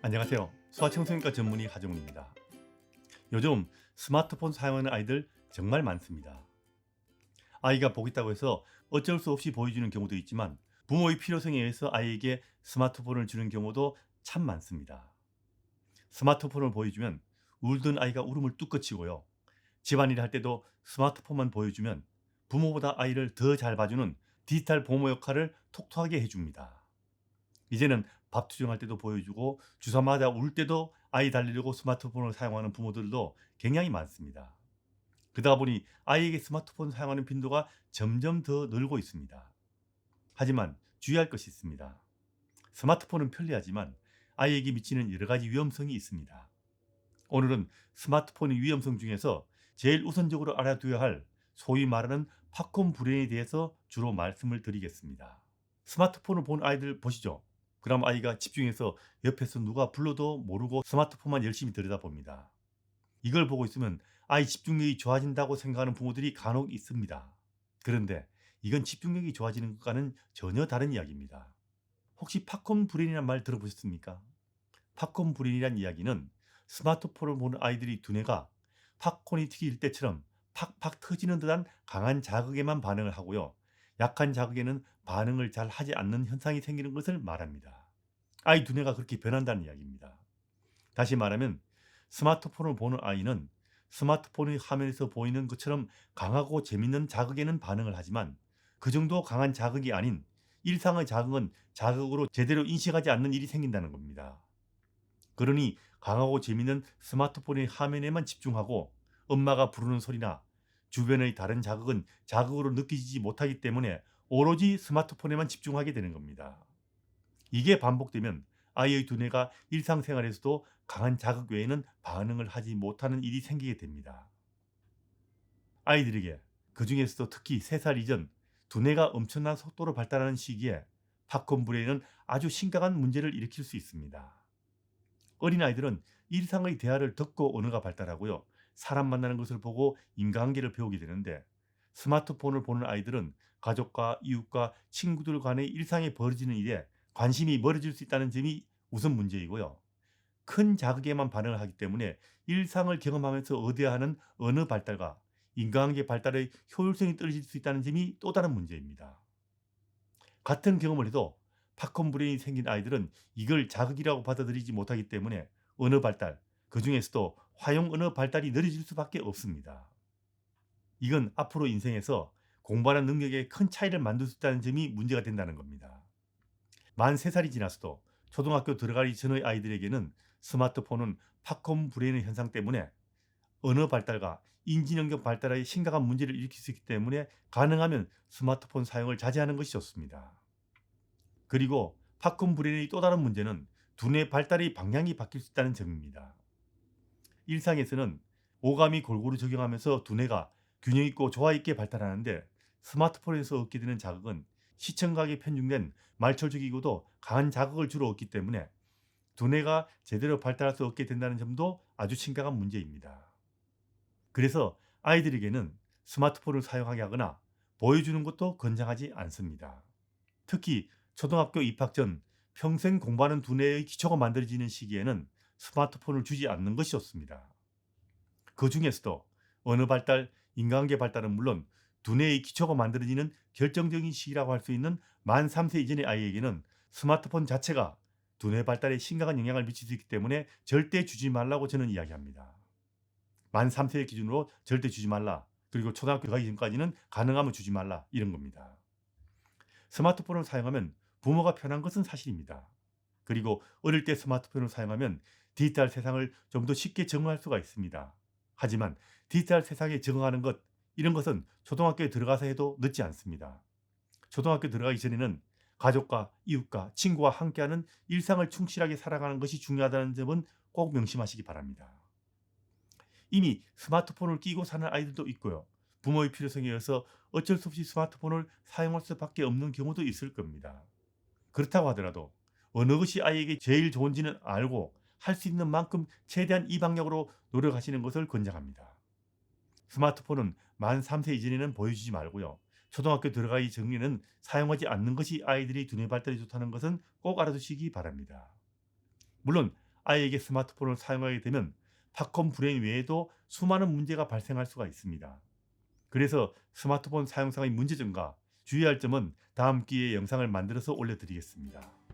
안녕하세요. 소아청소년과 전문의 하정우입니다. 요즘 스마트폰 사용하는 아이들 정말 많습니다. 아이가 보겠다고 해서 어쩔 수 없이 보여주는 경우도 있지만 부모의 필요성에 의해서 아이에게 스마트폰을 주는 경우도 참 많습니다. 스마트폰을 보여주면 울던 아이가 울음을 뚝 그치고요. 집안일 할 때도 스마트폰만 보여주면 부모보다 아이를 더 잘 봐주는 디지털 부모 역할을 톡톡하게 해줍니다. 이제는 밥 투정할 때도 보여주고 주사 맞아 울 때도 아이 달래려고 스마트폰을 사용하는 부모들도 굉장히 많습니다. 그러다 보니 아이에게 스마트폰 사용하는 빈도가 점점 더 늘고 있습니다. 하지만 주의할 것이 있습니다. 스마트폰은 편리하지만 아이에게 미치는 여러 가지 위험성이 있습니다. 오늘은 스마트폰의 위험성 중에서 제일 우선적으로 알아둬야 할 소위 말하는 팝콘 불행에 대해서 주로 말씀을 드리겠습니다. 스마트폰을 본 아이들 보시죠. 그럼 아이가 집중해서 옆에서 누가 불러도 모르고 스마트폰만 열심히 들여다봅니다. 이걸 보고 있으면 아이 집중력이 좋아진다고 생각하는 부모들이 간혹 있습니다. 그런데 이건 집중력이 좋아지는 것과는 전혀 다른 이야기입니다. 혹시 팝콘 브레인이란 말 들어보셨습니까? 팝콘 브레인이란 이야기는 스마트폰을 보는 아이들이 두뇌가 팝콘이 튀길 때처럼 팍팍 터지는 듯한 강한 자극에만 반응을 하고요. 약한 자극에는 반응을 잘 하지 않는 현상이 생기는 것을 말합니다. 아이 두뇌가 그렇게 변한다는 이야기입니다. 다시 말하면 스마트폰을 보는 아이는 스마트폰의 화면에서 보이는 것처럼 강하고 재밌는 자극에는 반응을 하지만 그 정도 강한 자극이 아닌 일상의 자극은 자극으로 제대로 인식하지 않는 일이 생긴다는 겁니다. 그러니 강하고 재밌는 스마트폰의 화면에만 집중하고 엄마가 부르는 소리나 주변의 다른 자극은 자극으로 느끼지 못하기 때문에 오로지 스마트폰에만 집중하게 되는 겁니다. 이게 반복되면 아이의 두뇌가 일상생활에서도 강한 자극 외에는 반응을 하지 못하는 일이 생기게 됩니다. 아이들에게 그 중에서도 특히 3살 이전 두뇌가 엄청난 속도로 발달하는 시기에 팝콘 브레인은 아주 심각한 문제를 일으킬 수 있습니다. 어린아이들은 일상의 대화를 듣고 언어가 발달하고요. 사람 만나는 것을 보고 인간관계를 배우게 되는데 스마트폰을 보는 아이들은 가족과 이웃과 친구들 간의 일상에 벌어지는 일에 관심이 멀어질 수 있다는 점이 우선 문제이고요. 큰 자극에만 반응을 하기 때문에 일상을 경험하면서 얻어야 하는 언어 발달과 인간관계 발달의 효율성이 떨어질 수 있다는 점이 또 다른 문제입니다. 같은 경험을 해도 팝콘 브레인이 생긴 아이들은 이걸 자극이라고 받아들이지 못하기 때문에 언어 발달, 그 중에서도 화용 언어 발달이 느려질 수밖에 없습니다. 이건 앞으로 인생에서 공부하는 능력에 큰 차이를 만들 수 있다는 점이 문제가 된다는 겁니다. 만 3살이 지났어도 초등학교 들어가기 전의 아이들에게는 스마트폰은 팝콘 브레인의 현상 때문에 언어 발달과 인지능력 발달에 심각한 문제를 일으킬 수 있기 때문에 가능하면 스마트폰 사용을 자제하는 것이 좋습니다. 그리고 팝콘 브레인의 또 다른 문제는 두뇌 발달의 방향이 바뀔 수 있다는 점입니다. 일상에서는 오감이 골고루 적용하면서 두뇌가 균형 있고 조화 있게 발달하는데 스마트폰에서 얻게 되는 자극은 시청각에 편중된 말초적이고도 강한 자극을 주로 얻기 때문에 두뇌가 제대로 발달할 수 없게 된다는 점도 아주 심각한 문제입니다. 그래서 아이들에게는 스마트폰을 사용하게 하거나 보여주는 것도 권장하지 않습니다. 특히 초등학교 입학 전 평생 공부하는 두뇌의 기초가 만들어지는 시기에는 스마트폰을 주지 않는 것이 좋습니다. 그 중에서도 언어 발달, 인간관계 발달은 물론 두뇌의 기초가 만들어지는 결정적인 시기라고 할 수 있는 만 3세 이전의 아이에게는 스마트폰 자체가 두뇌 발달에 심각한 영향을 미칠 수 있기 때문에 절대 주지 말라고 저는 이야기합니다. 만 3세 기준으로 절대 주지 말라. 그리고 초등학교 가기 전까지는 가능하면 주지 말라. 이런 겁니다. 스마트폰을 사용하면 부모가 편한 것은 사실입니다. 그리고 어릴 때 스마트폰을 사용하면 디지털 세상을 좀 더 쉽게 적응할 수가 있습니다. 하지만 디지털 세상에 적응하는 것, 이런 것은 초등학교에 들어가서 해도 늦지 않습니다. 초등학교 들어가기 전에는 가족과 이웃과 친구와 함께하는 일상을 충실하게 살아가는 것이 중요하다는 점은 꼭 명심하시기 바랍니다. 이미 스마트폰을 끼고 사는 아이들도 있고요. 부모의 필요성에 의해서 어쩔 수 없이 스마트폰을 사용할 수밖에 없는 경우도 있을 겁니다. 그렇다고 하더라도 어느 것이 아이에게 제일 좋은지는 알고 할 수 있는 만큼 최대한 이 방향으로 노력하시는 것을 권장합니다. 스마트폰은 만 3세 이전에는 보여주지 말고요. 초등학교 들어가기 전에는 사용하지 않는 것이 아이들이 두뇌 발달에 좋다는 것은 꼭 알아두시기 바랍니다. 물론 아이에게 스마트폰을 사용하게 되면 팝콘 불행 외에도 수많은 문제가 발생할 수가 있습니다. 그래서 스마트폰 사용상의 문제점과 주의할 점은 다음 기회에 영상을 만들어서 올려드리겠습니다.